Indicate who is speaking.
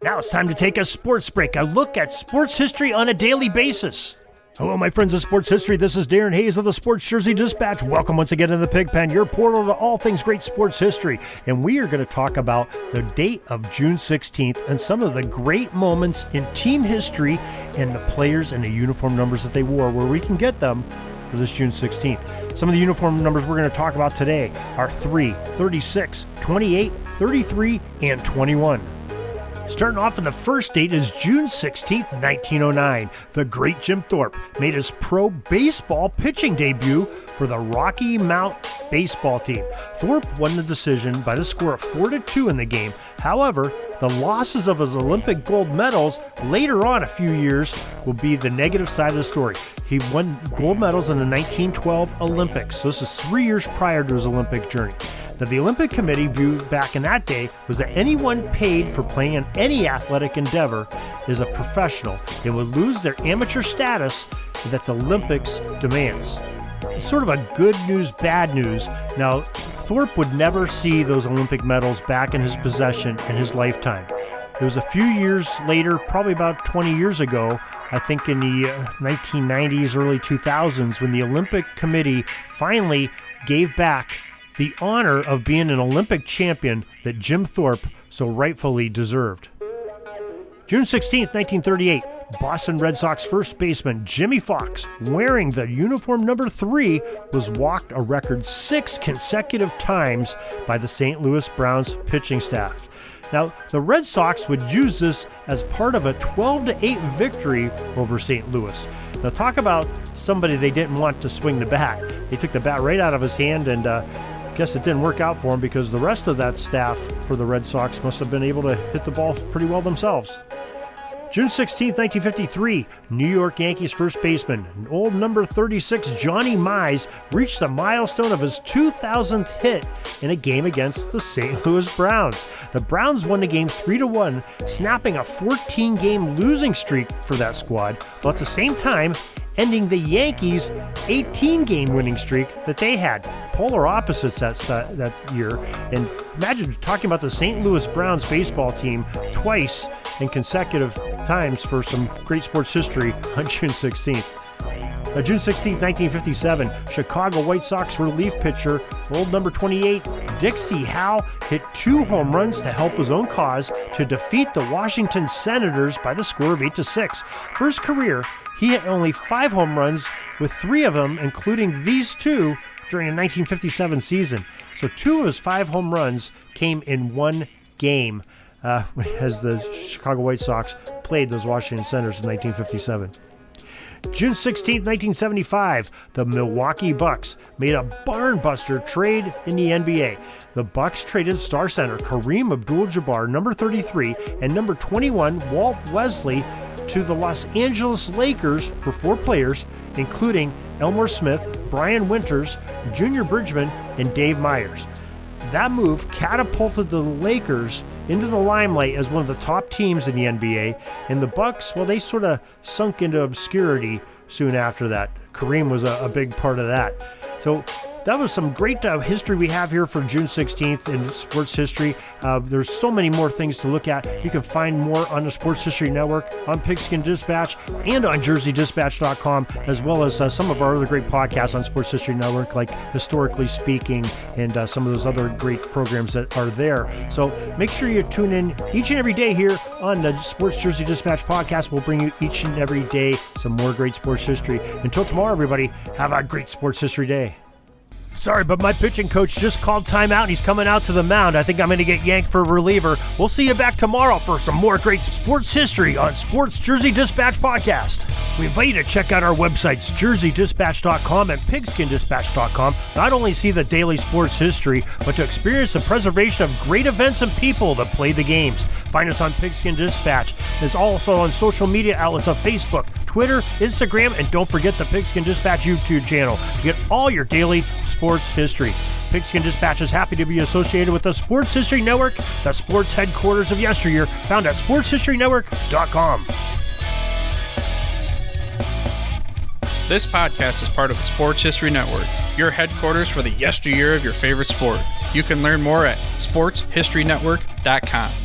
Speaker 1: Now it's time to take a sports break, a look at sports history on a daily basis. Hello, my friends of sports history. This is Darren Hayes of the Sports Jersey Dispatch. Welcome once again to the Pigpen, your portal to all things great sports history. And we are going to talk about the date of June 16th and some of the great moments in team history and the players and the uniform numbers that they wore, where we can get them for this June 16th. Some of the uniform numbers we're going to talk about today are 3, 36, 28, 33, and 21. Starting off in the first date is June 16th, 1909. The great Jim Thorpe made his pro baseball pitching debut for the Rocky Mount baseball team. Thorpe won the decision by the score of 4-2 in the game. However, the losses of his Olympic gold medals later on a few years will be the negative side of the story. He won gold medals in the 1912 Olympics. So this is 3 years prior to his Olympic journey. Now, the Olympic Committee view back in that day was that anyone paid for playing in any athletic endeavor is a professional. They would lose their amateur status that the Olympics demands. It's sort of a good news, bad news. Now, Thorpe would never see those Olympic medals back in his possession in his lifetime. It was a few years later, probably about 20 years ago, I think in the 1990s, early 2000s, when the Olympic Committee finally gave back the honor of being an Olympic champion that Jim Thorpe so rightfully deserved. June 16th, 1938, Boston Red Sox first baseman Jimmy Fox, wearing the uniform number 3, was walked a record 6 consecutive times by the St. Louis Browns pitching staff. Now, the Red Sox would use this as part of a 12-8 victory over St. Louis. Now, talk about somebody they didn't want to swing the bat. They took the bat right out of his hand, and I guess it didn't work out for him because the rest of that staff for the Red Sox must have been able to hit the ball pretty well themselves. June 16, 1953, New York Yankees first baseman, old number 36 Johnny Mize, reached the milestone of his 2,000th hit in a game against the St. Louis Browns. The Browns won the game 3-1, snapping a 14-game losing streak for that squad, while at the same time ending the Yankees' 18-game winning streak that they had. Polar opposites that year. And imagine talking about the St. Louis Browns baseball team twice in consecutive times for some great sports history on June 16th. June 16th, 1957, Chicago White Sox relief pitcher, old number 28, Dixie Howe, hit 2 home runs to help his own cause to defeat the Washington Senators by the score of 8-6. For his career, he hit only 5 home runs, with 3 of them, including these 2, during the 1957 season. So 2 of his 5 home runs came in one game as the Chicago White Sox played those Washington Senators in 1957. June 16, 1975, the Milwaukee Bucks made a barnbuster trade in the NBA. The Bucks traded star center Kareem Abdul-Jabbar, number 33, and number 21, Walt Wesley, to the Los Angeles Lakers for 4 players, including Elmore Smith, Brian Winters, Junior Bridgman, and Dave Myers. That move catapulted the Lakers into the limelight as one of the top teams in the NBA, and the Bucks, well, they sort of sunk into obscurity soon after that. Kareem was a big part of that. So that was some great history we have here for June 16th in sports history. There's so many more things to look at. You can find more on the Sports History Network, on Pigskin Dispatch, and on JerseyDispatch.com, as well as some of our other great podcasts on Sports History Network, like Historically Speaking, and some of those other great programs that are there. So make sure you tune in each and every day here on the Sports Jersey Dispatch podcast. We'll bring you each and every day some more great sports history. Until tomorrow, everybody, have a great sports history day. Sorry, but my pitching coach just called timeout and he's coming out to the mound. I think I'm going to get yanked for a reliever. We'll see you back tomorrow for some more great sports history on Sports Jersey Dispatch Podcast. We invite you to check out our websites, JerseyDispatch.com and PigskinDispatch.com. Not only see the daily sports history, but to experience the preservation of great events and people that play the games. Find us on Pigskin Dispatch. It's also on social media outlets of Facebook, Twitter, Instagram, and don't forget the Pigskin Dispatch YouTube channel to get all your daily sports history. Pigskin Dispatch is happy to be associated with the Sports History Network, the sports headquarters of yesteryear, found at sportshistorynetwork.com.
Speaker 2: This podcast is part of the Sports History Network, your headquarters for the yesteryear of your favorite sport. You can learn more at sportshistorynetwork.com.